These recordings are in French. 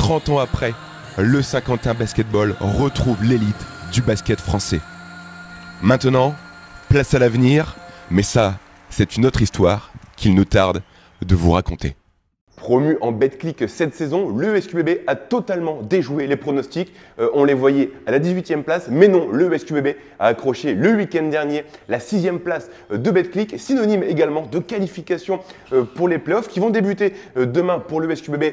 30 ans après, le Saint-Quentin Basketball retrouve l'élite du basket français. Maintenant, place à l'avenir, mais ça, c'est une autre histoire qu'il nous tarde de vous raconter. Promu en Betclic cette saison, l'ESQBB a totalement déjoué les pronostics. On les voyait à la 18e place, mais non, l'ESQBB a accroché le week-end dernier la 6e place de Betclic, synonyme également de qualification pour les playoffs qui vont débuter demain pour l'ESQBB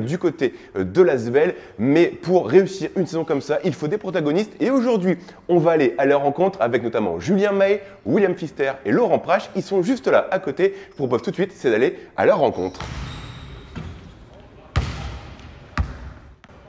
du côté de l'Asvel. Mais pour réussir une saison comme ça, il faut des protagonistes. Et aujourd'hui, on va aller à leur rencontre avec notamment Julien Mahé, William Pfister et Laurent Prache. Ils sont juste là à côté. Je vous propose tout de suite, c'est d'aller à leur rencontre.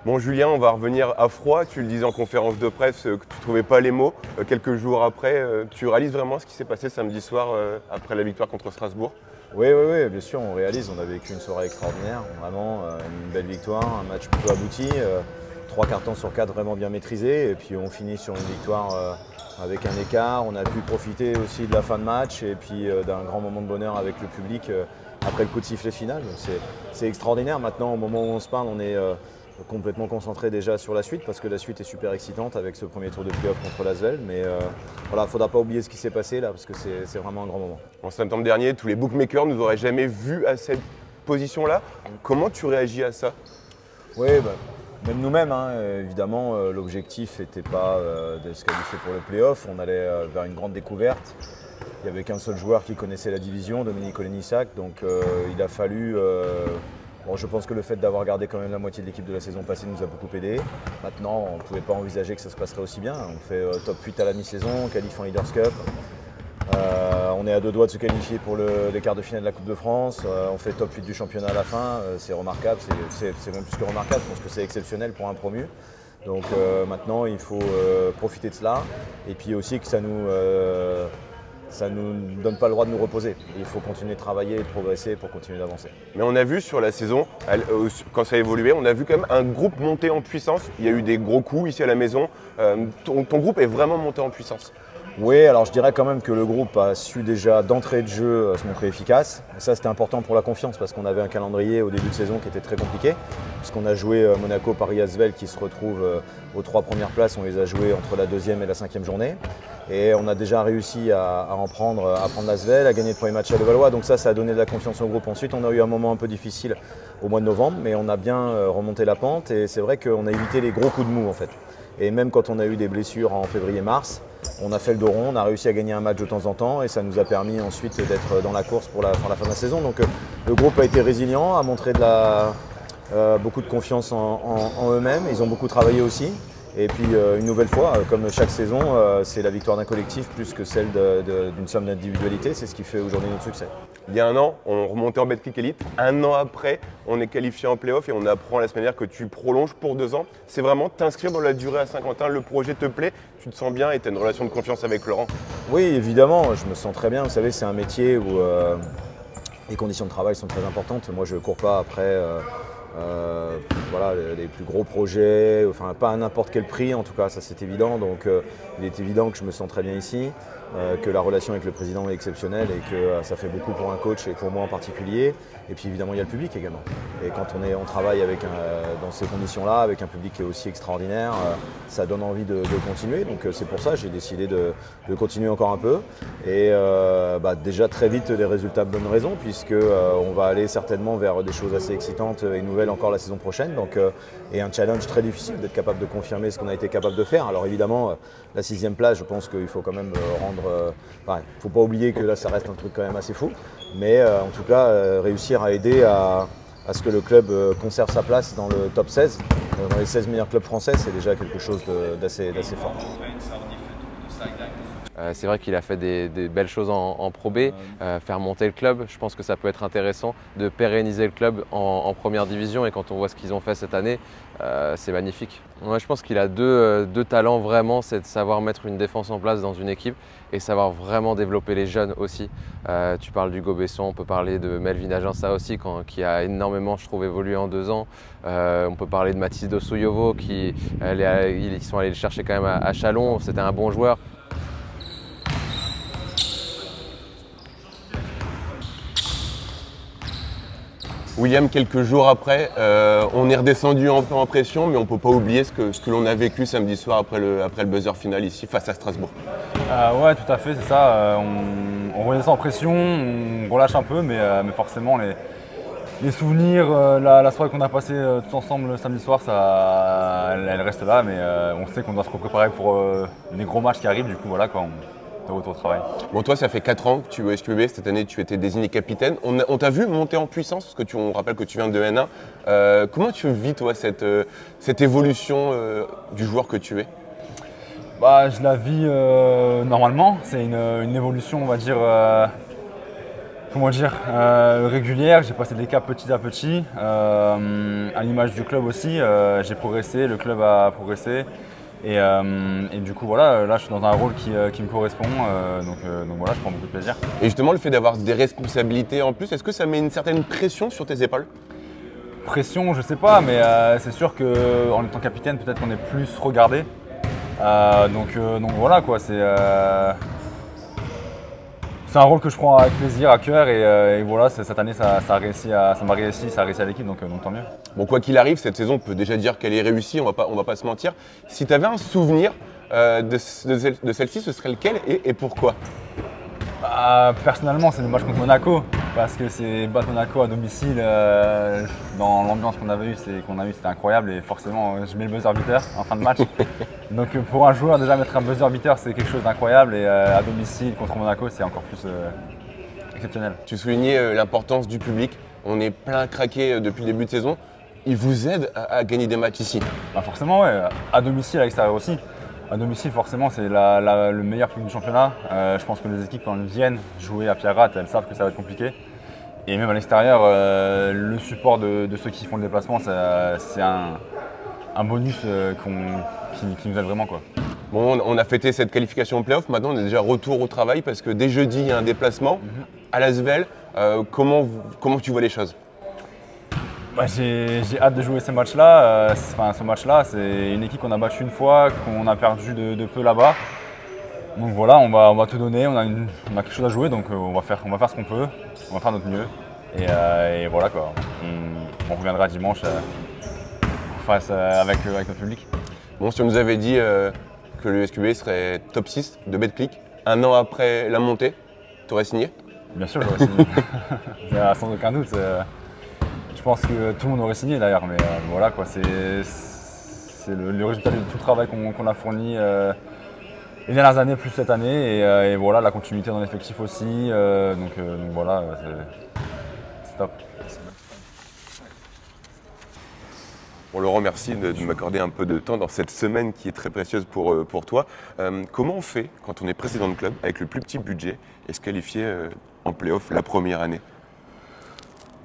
Bon Julien, on va revenir à froid. Tu le disais en conférence de presse que tu ne trouvais pas les mots. Quelques jours après, tu réalises vraiment ce qui s'est passé samedi soir après la victoire contre Strasbourg? Oui, bien sûr, on réalise. On a vécu une soirée extraordinaire, vraiment une belle victoire, un match plutôt abouti, 3 cartons sur 4 vraiment bien maîtrisés. Et puis on finit sur une victoire avec un écart. On a pu profiter aussi de la fin de match et puis d'un grand moment de bonheur avec le public après le coup de sifflet final. C'est extraordinaire. Maintenant, au moment où on se parle, on est complètement concentré déjà sur la suite parce que la suite est super excitante avec ce premier tour de play-off contre l'Asvel. Mais voilà, il ne faudra pas oublier ce qui s'est passé là parce que c'est vraiment un grand moment. En septembre dernier, tous les bookmakers ne nous auraient jamais vus à cette position-là. Comment tu réagis à ça? Oui, même nous-mêmes, hein, évidemment, l'objectif n'était pas de se qualifier pour le play-off. On allait vers une grande découverte. Il n'y avait qu'un seul joueur qui connaissait la division, Dominique Olenissak. Donc il a fallu... Bon, je pense que le fait d'avoir gardé quand même la moitié de l'équipe de la saison passée nous a beaucoup aidé. Maintenant, on ne pouvait pas envisager que ça se passerait aussi bien. On fait top 8 à la mi-saison, qualif en Leaders Cup. On est à 2 doigts de se qualifier pour les quarts de finale de la Coupe de France. On fait top 8 du championnat à la fin. C'est remarquable, c'est même plus que remarquable. Je pense que c'est exceptionnel pour un promu. Donc maintenant, il faut profiter de cela. Et puis aussi que ça nous donne pas le droit de nous reposer. Il faut continuer de travailler et de progresser pour continuer d'avancer. Mais on a vu sur la saison, quand ça a évolué, on a vu quand même un groupe monter en puissance. Il y a eu des gros coups ici à la maison. Ton groupe est vraiment monté en puissance. Oui, alors je dirais quand même que le groupe a su déjà d'entrée de jeu se montrer efficace. Et ça, c'était important pour la confiance parce qu'on avait un calendrier au début de saison qui était très compliqué. Puisqu'on a joué Monaco, Paris, Asvel qui se retrouvent aux 3 premières places. On les a joués entre la 2e et la 5e journée. Et on a déjà réussi à prendre l'Asvel, à gagner le premier match à Levallois. Donc ça a donné de la confiance au groupe. Ensuite, on a eu un moment un peu difficile au mois de novembre, mais on a bien remonté la pente. Et c'est vrai qu'on a évité les gros coups de mou en fait. Et même quand on a eu des blessures en février-mars, on a fait le dos rond, on a réussi à gagner un match de temps en temps et ça nous a permis ensuite d'être dans la course pour la fin de la saison. Donc le groupe a été résilient, a montré beaucoup de confiance en eux-mêmes. Ils ont beaucoup travaillé aussi. Et puis une nouvelle fois, comme chaque saison, c'est la victoire d'un collectif plus que celle d'une somme d'individualité. C'est ce qui fait aujourd'hui notre succès. Il y a un an, on remontait en Betclic Elite. Un an après, on est qualifié en play-off et on apprend la semaine dernière que tu prolonges pour 2 ans. C'est vraiment t'inscrire dans la durée à Saint-Quentin. Le projet te plaît, tu te sens bien et tu as une relation de confiance avec Laurent. Oui, évidemment, je me sens très bien. Vous savez, c'est un métier où les conditions de travail sont très importantes. Moi, je ne cours pas après voilà, les plus gros projets, enfin pas à n'importe quel prix en tout cas, ça c'est évident. Donc il est évident que je me sens très bien ici, que la relation avec le président est exceptionnelle et que ça fait beaucoup pour un coach et pour moi en particulier. Et puis évidemment il y a le public également. Et quand on travaille dans ces conditions-là, avec un public qui est aussi extraordinaire, ça donne envie de continuer. Donc c'est pour ça que j'ai décidé de continuer encore un peu. Et déjà très vite les résultats me donnent raison puisque on va aller certainement vers des choses assez excitantes et nouvelles encore la saison prochaine. Donc, et un challenge très difficile d'être capable de confirmer ce qu'on a été capable de faire. Alors évidemment, la 6e place, je pense qu'il faut quand même rendre... il ne faut pas oublier que là, ça reste un truc quand même assez fou. Mais en tout cas, réussir à aider à ce que le club conserve sa place dans le top 16, dans les 16 meilleurs clubs français, c'est déjà quelque chose d'assez fort. C'est vrai qu'il a fait des belles choses en Pro B, faire monter le club. Je pense que ça peut être intéressant de pérenniser le club en première division et quand on voit ce qu'ils ont fait cette année, c'est magnifique. Moi, je pense qu'il a deux talents vraiment, c'est de savoir mettre une défense en place dans une équipe et savoir vraiment développer les jeunes aussi. Tu parles d'Hugo Besson, on peut parler de Melvin Aginsa aussi, qui a énormément, je trouve, évolué en 2 ans. On peut parler de Mathis Dosouyovo, ils sont allés le chercher quand même à Chalon, c'était un bon joueur. William, quelques jours après, on est redescendu un peu en pression, mais on ne peut pas oublier ce que l'on a vécu samedi soir après le buzzer final ici face à Strasbourg. Ouais, tout à fait, c'est ça. On redescend en pression, on relâche un peu, mais forcément les souvenirs, la soirée qu'on a passée tous ensemble le samedi soir, elle reste là, mais on sait qu'on doit se préparer pour les gros matchs qui arrivent, du coup voilà quoi, on est retour au travail. Bon, toi, ça fait 4 ans que tu es au SQBB. Cette année, tu étais désigné capitaine. On t'a vu monter en puissance, parce que on rappelle que tu viens de N1. Comment tu vis, toi, cette évolution du joueur que tu es? Bah, je la vis normalement. C'est une évolution, on va dire, régulière. J'ai passé des caps petit à petit. À l'image du club aussi, j'ai progressé, le club a progressé. Et du coup, voilà, là, je suis dans un rôle qui me correspond. Donc voilà, je prends beaucoup de plaisir. Et justement, le fait d'avoir des responsabilités en plus, est-ce que ça met une certaine pression sur tes épaules? Pression, je sais pas, mais c'est sûr qu'en étant capitaine, peut-être qu'on est plus regardé. Donc voilà, quoi, c'est un rôle que je prends avec plaisir, à cœur, et voilà, cette année, ça m'a réussi à l'équipe, donc tant mieux. Bon, quoi qu'il arrive, cette saison, on peut déjà dire qu'elle est réussie, on va pas se mentir. Si tu avais un souvenir de celle-ci, ce serait lequel et pourquoi? Personnellement, c'est le match contre Monaco, parce que c'est battre Monaco à domicile, dans l'ambiance qu'on a eue, c'était incroyable, et forcément, je mets le buzzer beater en fin de match. Donc pour un joueur, déjà mettre un buzzer beater, c'est quelque chose d'incroyable, et à domicile contre Monaco, c'est encore plus exceptionnel. Tu soulignais l'importance du public. On est plein craqué depuis le début de saison. Il vous aide à gagner des matchs ici? Forcément, ouais. À domicile, à l'extérieur aussi. À domicile, forcément, c'est le meilleur public du championnat. Je pense que les équipes, quand elles viennent jouer à Pierre-Rat, elles savent que ça va être compliqué. Et même à l'extérieur, le support de ceux qui font le déplacement, c'est un bonus qui nous aide vraiment, quoi. Bon, on a fêté cette qualification au play-off. Maintenant, on est déjà retour au travail parce que dès jeudi, il y a un déplacement à l'Asvel. Comment tu vois les choses? J'ai hâte de jouer ces matchs-là. Ce match-là, c'est une équipe qu'on a battue une fois, qu'on a perdu de peu là-bas. Donc voilà, on va tout donner. On a quelque chose à jouer, donc on va faire ce qu'on peut. On va faire notre mieux. Et voilà, quoi. On reviendra dimanche avec notre public. Bon, si on nous avait dit que le SQBB serait top 6 de BetClick, un an après la montée, tu aurais signé? Bien sûr, j'aurais signé. Sans aucun doute. Je pense que tout le monde aurait signé d'ailleurs, mais voilà, quoi, c'est le résultat de tout le travail qu'on a fourni les dernières années, plus cette année, et voilà, la continuité dans l'effectif aussi, donc voilà, c'est top. Bon, Laurent, merci de m'accorder un peu de temps dans cette semaine qui est très précieuse pour toi. Comment on fait quand on est président de club avec le plus petit budget et se qualifier en play-off la première année?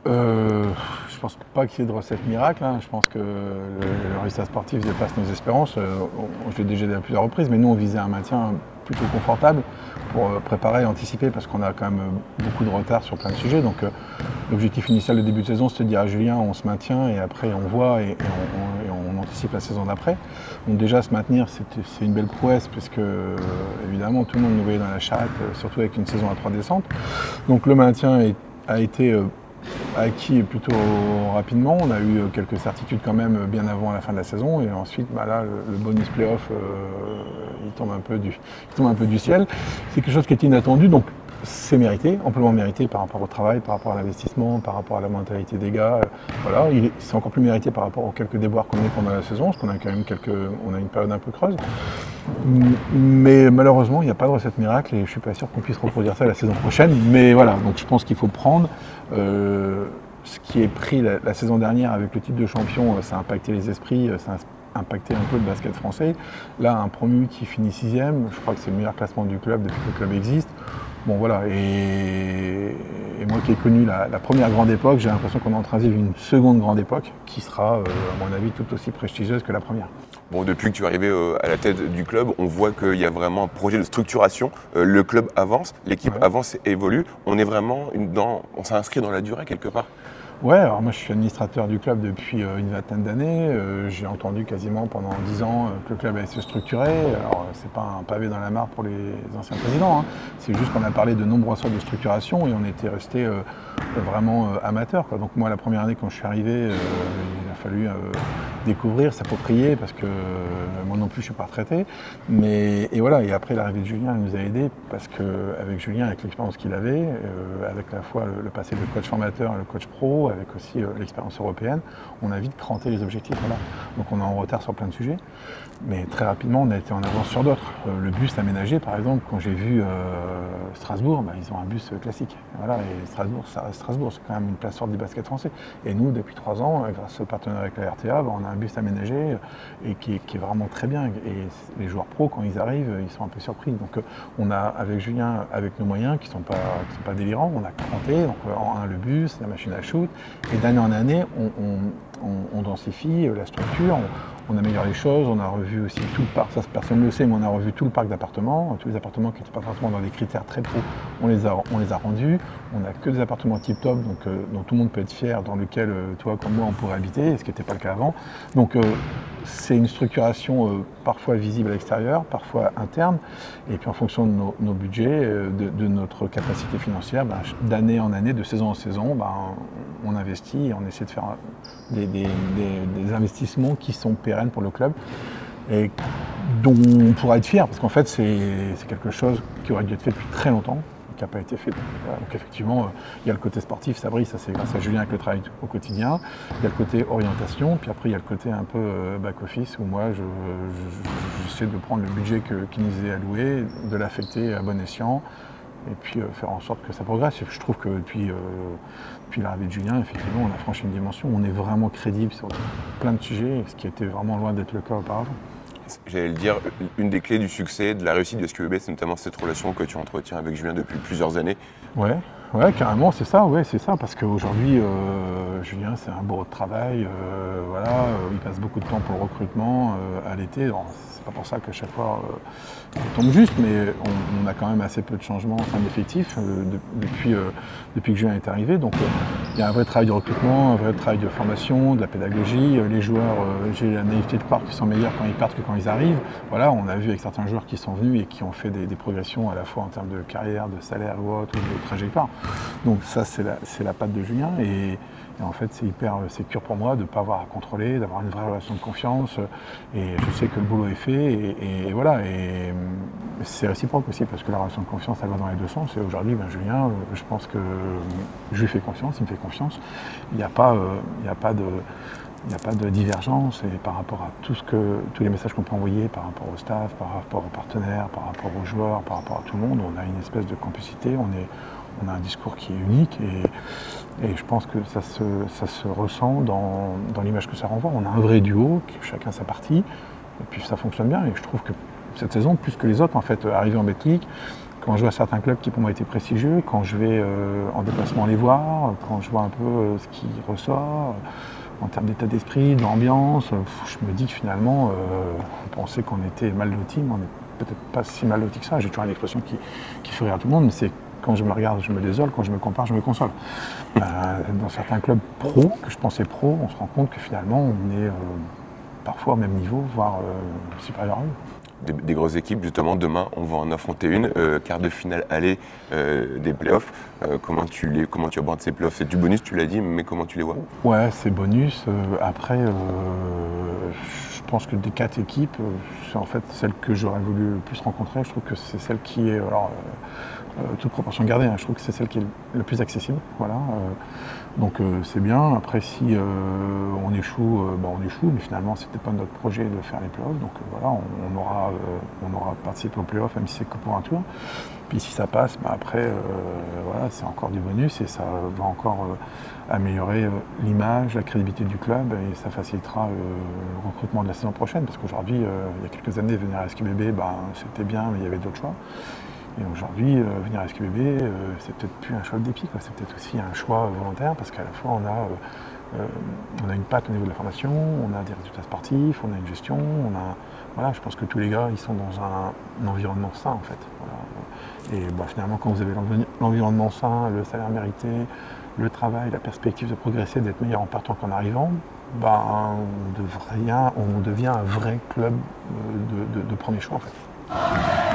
Je pense pas qu'il y ait de recette miracle. Je pense que le résultat sportif dépasse nos espérances. Je l'ai déjà dit à plusieurs reprises, mais nous on visait un maintien plutôt confortable pour préparer et anticiper, parce qu'on a quand même beaucoup de retard sur plein de sujets. Donc l'objectif initial de début de saison, c'était de dire à Julien, on se maintient et après on voit et on anticipe la saison d'après. Donc déjà se maintenir, c'est une belle prouesse, puisque évidemment tout le monde nous voyait dans la charrette, surtout avec une saison à 3 descentes. Donc le maintien a été acquis plutôt rapidement. On a eu quelques certitudes quand même bien avant la fin de la saison, et ensuite là le bonus playoff il tombe un peu du ciel. C'est quelque chose qui est inattendu, donc c'est mérité, amplement mérité par rapport au travail, par rapport à l'investissement, par rapport à la mentalité des gars. Voilà, c'est encore plus mérité par rapport aux quelques déboires qu'on a eu pendant la saison, parce qu'on a quand même on a une période un peu creuse. Mais malheureusement, il n'y a pas de recette miracle, et je ne suis pas sûr qu'on puisse reproduire ça la saison prochaine. Mais voilà, donc je pense qu'il faut prendre ce qui est pris la saison dernière avec le titre de champion. Ça a impacté les esprits, ça a impacté un peu le basket français. Là, un promu qui finit 6e, je crois que c'est le meilleur classement du club depuis que le club existe. Bon voilà, et moi qui ai connu la première grande époque, j'ai l'impression qu'on est en train de vivre une seconde grande époque qui sera, à mon avis, tout aussi prestigieuse que la première. Bon, depuis que tu es arrivé à la tête du club, on voit qu'il y a vraiment un projet de structuration. Le club avance, l'équipe avance et évolue. On est vraiment on s'inscrit dans la durée quelque part. Ouais, alors moi je suis administrateur du club depuis une vingtaine d'années. J'ai entendu quasiment pendant 10 ans que le club allait se structurer. Alors c'est pas un pavé dans la mare pour les anciens présidents, hein. C'est juste qu'on a parlé de nombreuses sortes de structuration et on était resté vraiment amateur, quoi. Donc moi la première année quand je suis arrivé, il a fallu découvrir, s'approprier parce que moi non plus je suis pas retraité. Et voilà, et après l'arrivée de Julien elle nous a aidés parce qu'avec Julien, avec l'expérience qu'il avait, avec à la fois le passé de coach formateur et le coach pro, avec aussi l'expérience européenne, on a vite cranté les objectifs. Voilà. Donc on est en retard sur plein de sujets, mais très rapidement on a été en avance sur d'autres. Le bus aménagé par exemple, quand j'ai vu Strasbourg, ils ont un bus classique. Voilà, et Strasbourg, ça reste Strasbourg, c'est quand même une place forte du basket français. Et nous, depuis 3 ans, grâce au partenariat avec la RTA, on a un bus aménagé et qui est vraiment très bien. Et les joueurs pros, quand ils arrivent, ils sont un peu surpris. Donc on a, avec Julien, avec nos moyens qui sont pas délirants, on a cranté, donc en un le bus, la machine à shoot, et d'année en année, on densifie la structure, on améliore les choses, on a revu aussi tout le parc, ça personne ne le sait, mais on a revu tout le parc d'appartements, tous les appartements qui n'étaient pas forcément dans des critères très pro, on les a rendus, on n'a que des appartements tip-top, donc dont tout le monde peut être fier, dans lequel toi comme moi on pourrait habiter, ce qui n'était pas le cas avant. Donc c'est une structuration parfois visible à l'extérieur, parfois interne, et puis en fonction de nos budgets, de notre capacité financière, d'année en année, de saison en saison, on investit et on essaie de faire des investissements qui sont pérennes pour le club et dont on pourra être fier, parce qu'en fait c'est quelque chose qui aurait dû être fait depuis très longtemps, qui n'a pas été fait. Donc effectivement, il y a le côté sportif, ça brille, ça c'est grâce à Julien avec le travail au quotidien. Il y a le côté orientation, puis après il y a le côté un peu back-office, où moi j'essaie de prendre le budget qui nous est alloué, de l'affecter à bon escient, et puis faire en sorte que ça progresse. Et je trouve que depuis l'arrivée de Julien, effectivement, on a franchi une dimension où on est vraiment crédible sur plein de sujets, ce qui était vraiment loin d'être le cas auparavant. J'allais le dire, une des clés du succès, de la réussite de SQEB, c'est notamment cette relation que tu entretiens avec Julien depuis plusieurs années. Ouais, carrément, c'est ça, parce qu'aujourd'hui, Julien, c'est un bourreau de travail, il passe beaucoup de temps pour le recrutement à l'été. C'est pas pour ça qu'à chaque fois, on tombe juste, mais on a quand même assez peu de changements d'effectifs depuis que Julien est arrivé. Donc il y a un vrai travail de recrutement, un vrai travail de formation, de la pédagogie. Les joueurs, j'ai la naïveté de croire qu'ils sont meilleurs quand ils partent que quand ils arrivent. Voilà, on a vu avec certains joueurs qui sont venus et qui ont fait des progressions à la fois en termes de carrière, de salaire ou autre, ou de trajectoire. Donc ça, c'est la patte de Julien. Et en fait, c'est hyper sécure pour moi de ne pas avoir à contrôler, d'avoir une vraie relation de confiance. Et je sais que le boulot est fait. Et voilà. Et c'est réciproque aussi, parce que la relation de confiance, elle va dans les deux sens. Et aujourd'hui, Julien, je pense que je lui fais confiance, il me fait confiance. Il n'y a pas de divergence, et par rapport à tous les messages qu'on peut envoyer, par rapport au staff, par rapport aux partenaires, par rapport aux joueurs, par rapport à tout le monde, on a une espèce de complicité, on a un discours qui est unique, et je pense que ça se ressent dans l'image que ça renvoie. On a un vrai duo, chacun sa partie, et puis ça fonctionne bien, et je trouve que cette saison, plus que les autres, en fait, arrivé en Betclic, quand je vois certains clubs qui pour moi étaient prestigieux, quand je vais en déplacement les voir, quand je vois un peu ce qui ressort, en termes d'état d'esprit, d'ambiance, je me dis que finalement, on pensait qu'on était mal lotis, mais on n'est peut-être pas si mal lotis que ça. J'ai toujours une expression qui fait rire tout le monde, mais c'est quand je me regarde, je me désole, quand je me compare, je me console. Dans certains clubs pro, que je pensais pro, on se rend compte que finalement, on est parfois au même niveau, voire supérieur à eux. Des grosses équipes, justement, demain on va en affronter une, quart de finale aller des playoffs. Comment tu abordes ces playoffs? C'est du bonus, tu l'as dit, mais comment tu les vois? Ouais, c'est bonus. Après, je pense que des 4 équipes, c'est en fait celle que j'aurais voulu le plus rencontrer. Je trouve que c'est celle qui est, toute proportion gardée, hein, je trouve que c'est celle qui est le plus accessible. Voilà. Donc c'est bien. Après, si on échoue, on échoue, mais finalement c'était pas notre projet de faire les playoffs. Donc voilà, on aura participé aux playoffs, même si c'est que pour un tour. Puis si ça passe, après voilà, c'est encore du bonus et ça va encore améliorer l'image, la crédibilité du club, et ça facilitera le recrutement de la saison prochaine. Parce qu'aujourd'hui, il y a quelques années, venir à SQBB, c'était bien, mais il y avait d'autres choix. Et aujourd'hui, venir à SQBB, c'est peut-être plus un choix de dépit, c'est peut-être aussi un choix volontaire, parce qu'à la fois on a une patte au niveau de la formation, on a des résultats sportifs, on a une gestion, voilà, je pense que tous les gars, ils sont dans un environnement sain en fait. Voilà. Et finalement, quand vous avez l'environnement sain, le salaire mérité, le travail, la perspective de progresser, d'être meilleur en partant qu'en arrivant, ben, on devient un vrai club de premier choix en fait.